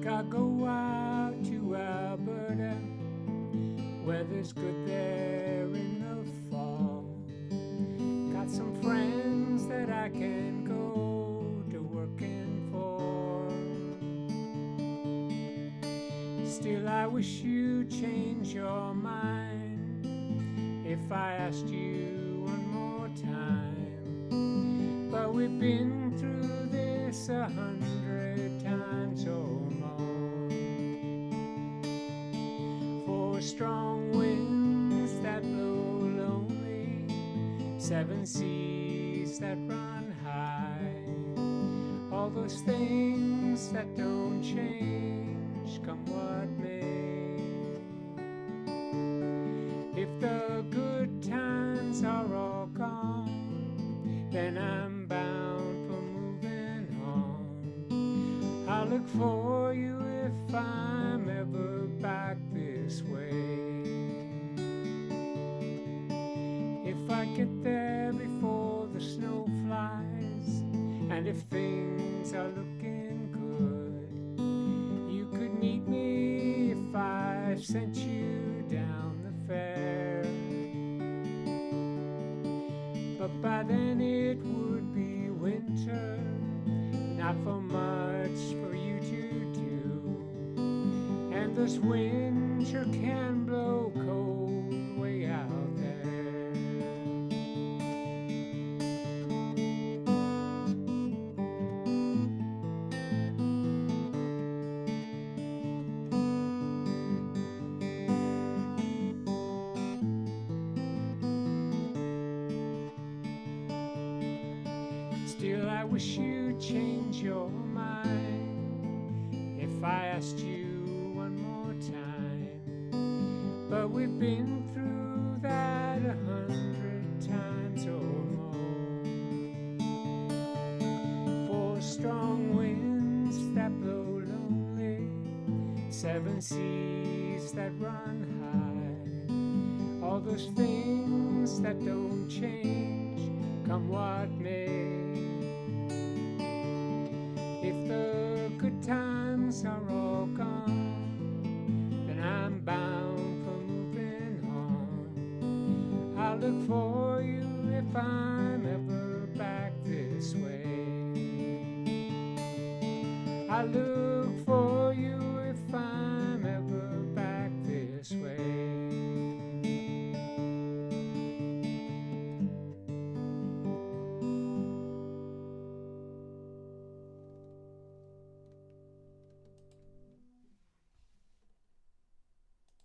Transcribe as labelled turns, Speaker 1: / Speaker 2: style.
Speaker 1: I'll go out to Alberta. Weather's good there in the fall. Got some friends that I can go to working for. Still, I wish you'd change your mind if I asked you one more time. But we've been through this 100 times or more. For strong winds that blow lonely, 7 seas that run high, all those things that don't change, come what may. If the good times are all gone, then I'm bound for moving on. I'll look for you if I'm ever back this way. If I get there before the snow flies, and if things are looking good, you could meet me if I sent you down the fair. But by then it would be winter, not for much for you to do, and this wind sure can blow cold way out there. Still, I wish you'd change your mind if I asked you one more time. But we've been through that 100 times or more. For strong winds that blow lonely, 7 seas that run high, all those things that don't change, come what may. If the good times are all gone, then I'm bound for moving on. I'll look for you if I'm ever back this way. I look